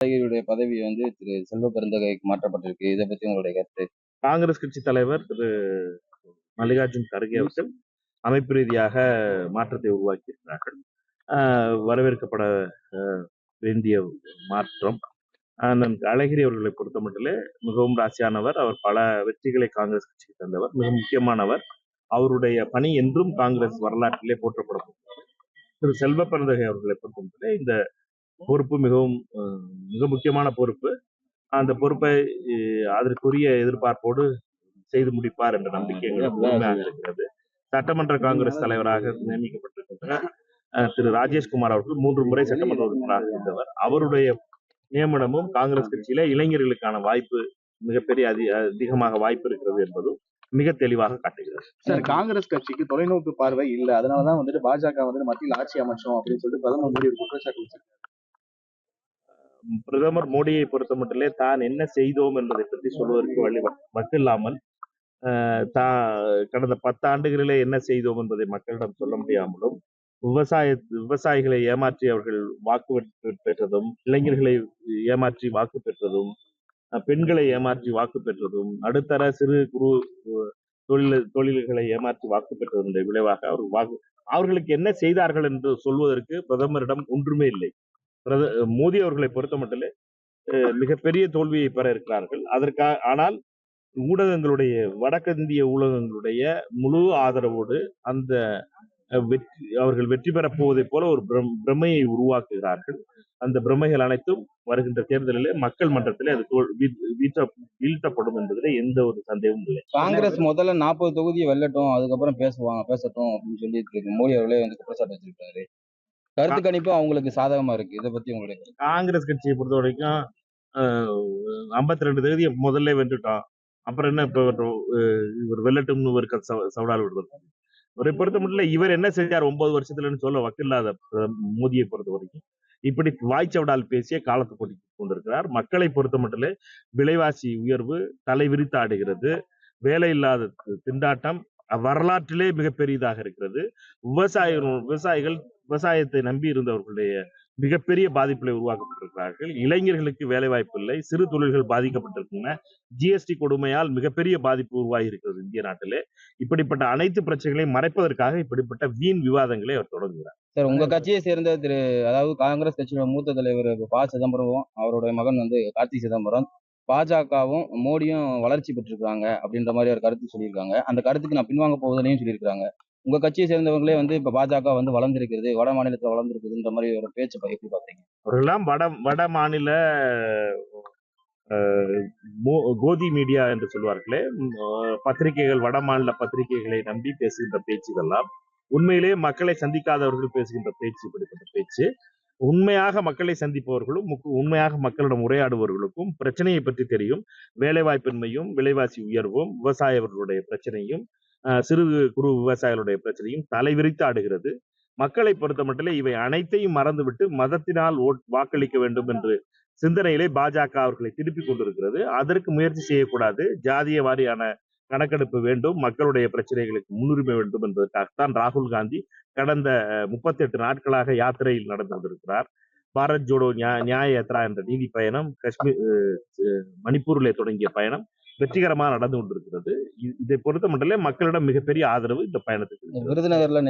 அழகிரியுடைய பதவி வந்து திரு செல்வ பெருந்தகைக்கு மாற்றப்பட்டிருக்கு. இத பத்தி உங்களுடைய கருத்து? காங்கிரஸ் கட்சி தலைவர் திரு மல்லிகார்ஜுன் கர்கே அவர்கள் அமைப்பு ரீதியாக மாற்றத்தை உருவாக்கியிருக்கிறார்கள். வரவேற்கப்பட வேண்டிய மாற்றம். அண்ணன் அழகிரி அவர்களை பொறுத்த மட்டிலே மிகவும் ராசியானவர். அவர் பல வெற்றிகளை காங்கிரஸ் கட்சிக்கு தந்தவர், மிக முக்கியமானவர். அவருடைய பணி என்றும் காங்கிரஸ் வரலாற்றிலே போற்றப்படும். திரு செல்வ பெருந்தகை அவர்களை பொறுத்த மட்டிலே இந்த பொறுப்பு மிக முக்கியமான பொறுப்பு. அந்த பொறுப்பை அதற்குரிய எதிர்பார்ப்போடு செய்து முடிப்பார் என்ற நம்பிக்கை எங்களுக்கு முழுமையாக இருக்கிறது. சட்டமன்ற காங்கிரஸ் தலைவராக நியமிக்கப்பட்டிருக்கின்ற திரு ராஜேஷ்குமார் அவர்கள் 3 முறை சட்டமன்ற உறுப்பினராக இருந்தவர். அவருடைய நியமனமும் காங்கிரஸ் கட்சியில இளைஞர்களுக்கான வாய்ப்பு மிகப்பெரிய அதிகமாக வாய்ப்பு இருக்கிறது என்பதும் மிக தெளிவாக காட்டுகிறது. சார், காங்கிரஸ் கட்சிக்கு தொலைநோக்கு பார்வை இல்ல, அதனாலதான் வந்துட்டு பாஜக மத்தியில் ஆட்சி அமைச்சோம் அப்படின்னு சொல்லிட்டு பிரதமர் மோடி ஒரு குற்றச்சாட்டு வச்சிருக்காரு. பிரதமர் மோடியை பொறுத்த மட்டிலே தான் என்ன செய்தோம் என்பதை பற்றி சொல்வதற்கு வழி மட்டில்லாமல் கடந்த 10 ஆண்டுகளிலே என்ன செய்தோம் என்பதை மக்களிடம் சொல்ல முடியாமலும், விவசாயிகளை ஏமாற்றி அவர்கள் வாக்கு பெற்றதும், இளைஞர்களை ஏமாற்றி வாக்கு பெற்றதும், பெண்களை ஏமாற்றி வாக்கு பெற்றதும், நடுத்தர சிறு குறு தொழில்களை ஏமாற்றி வாக்கு பெற்றதனுடைய விளைவாக அவர்களுக்கு என்ன செய்தார்கள் என்று சொல்வதற்கு பிரதமரிடம் ஒன்றுமே இல்லை. மோடி அவர்களை பொறுத்த மட்டிலே மிகப்பெரிய தோல்வியை பெற இருக்கிறார்கள். ஆனால் ஊடகங்களுடைய வடக்கிந்திய ஊடகங்களுடைய முழு ஆதரவோடு அந்த அவர்கள் வெற்றி பெறப் போவதை போல ஒரு பிரமையை உருவாக்குகிறார்கள். அந்த பிரமைகள் அனைத்தும் வருகின்ற தேர்தலிலே மக்கள் மன்றத்திலே அது வீழ்த்தப்படும் என்பதிலே எந்த ஒரு சந்தேகமும் இல்லை. காங்கிரஸ் முதல்ல 40 தொகுதியை வெல்லட்டும், அதுக்கப்புறம் பேசட்டும் அப்படின்னு சொல்லி மோடி அவர்களே வந்து குற்றச்சாட்டு வச்சிருக்காரு. கருத்து கணிப்பு அவங்களுக்கு சாதகமா இருக்கு. இதை பத்தி உங்களுக்கு? காங்கிரஸ் கட்சியை பொறுத்த வரைக்கும் 52 தொகுதியை முதல்ல வென்றுட்டோம். அப்புறம் என்ன இப்ப இவர் வெல்லட்டும்னு ஒரு சவடால் விடுறது. இவரை பொறுத்த மட்டும் இவர் என்ன செஞ்சார் 9 வருஷத்துலன்னு சொல்ல வக்கில்லாத மோடியை பொறுத்த வரைக்கும் இப்படி வாய்ச்சவடால் பேசிய காலத்தை கொண்டு கொண்டிருக்கிறார். மக்களை பொறுத்த மட்டும் விலைவாசி உயர்வு தலை விரித்தாடுகிறது. வேலை இல்லாத திண்டாட்டம் வரலாற்றிலே மிகப்பெரியதாக இருக்கிறது. விவசாயிகள் விவசாயத்தை நம்பி இருந்தவர்களுடைய மிகப்பெரிய பாதிப்புகளை உருவாக்கப்பட்டிருக்கிறார்கள். இளைஞர்களுக்கு வேலை வாய்ப்பு இல்லை. சிறு தொழில்கள் பாதிக்கப்பட்டிருக்கின்றன. ஜிஎஸ்டி கொடுமையால் மிகப்பெரிய பாதிப்பு உருவாகி இருக்கிறது இந்திய நாட்டிலே. இப்படிப்பட்ட அனைத்து பிரச்சனைகளையும் மறைப்பதற்காக இப்படிப்பட்ட வீண் விவாதங்களை அவர் தொடங்குகிறார். சார், உங்க கட்சியை சேர்ந்த அதாவது காங்கிரஸ் கட்சியோட மூத்த தலைவர் ப. சிதம்பரம், அவருடைய மகன் வந்து கார்த்தி சிதம்பரம், பாஜகவும் மோடியும் வளர்ச்சி பெற்றிருக்காங்க அப்படின்ற மாதிரி ஒரு கருத்து சொல்லியிருக்காங்க. அந்த கருத்துக்கு நான் பின்வாங்க போவதிலையும் சொல்லியிருக்காங்க. உங்க கட்சியை சேர்ந்தவங்களே வந்து இப்ப பாஜக வந்து வளர்ந்திருக்கிறது, வட மாநிலத்துல வளர்ந்திருக்குதுன்ற மாதிரி ஒரு பேச்சு எப்படி பாத்தீங்க? அவர்களெல்லாம் வட மாநில கோதி மீடியா என்று சொல்வார்களே, பத்திரிகைகள், வட மாநில பத்திரிகைகளை நம்பி பேசுகின்ற பேச்சுகள்லாம் உண்மையிலேயே மக்களை சந்திக்காதவர்கள் பேசுகின்ற பேச்சு. இப்படிப்பட்ட பேச்சு உண்மையாக மக்களை சந்திப்பவர்களும் உண்மையாக மக்களிடம் உரையாடுபவர்களுக்கும் பிரச்சனையை பற்றி தெரியும். வேலை வாய்ப்பின்மையும், விலைவாசி உயர்வும், விவசாயிகளுடைய பிரச்சனையும், சிறு குறு விவசாயிகளுடைய பிரச்சனையும் தலைவிரித்து ஆடுகிறது. மக்களை பொறுத்த மட்டிலே இவை அனைத்தையும் மறந்துவிட்டு மதத்தினால் வாக்களிக்க வேண்டும் என்று சிந்தனையிலே பாஜக அவர்களை திருப்பிக் கொண்டிருக்கிறது. அதற்கு முயற்சி செய்யக்கூடாது. ஜாதிய வாரியான கணக்கெடுப்பு வேண்டும், மக்களுடைய பிரச்சனைகளுக்கு முன்னுரிமை வேண்டும் என்பதற்காகத்தான் ராகுல் காந்தி கடந்த 38 நாட்களாக யாத்திரையில் நடந்து கொண்டிருக்கிறார். பாரத் ஜோடோ நியாய யாத்ரா என்ற நீதி பயணம் மணிப்பூரிலே தொடங்கிய பயணம் வெற்றிகரமாக நடந்து கொண்டிருக்கிறது. இதை பொறுத்த மட்டும் மக்களிடம் மிகப்பெரிய ஆதரவு இந்த பயணத்துக்கு. விருதுநகர்ல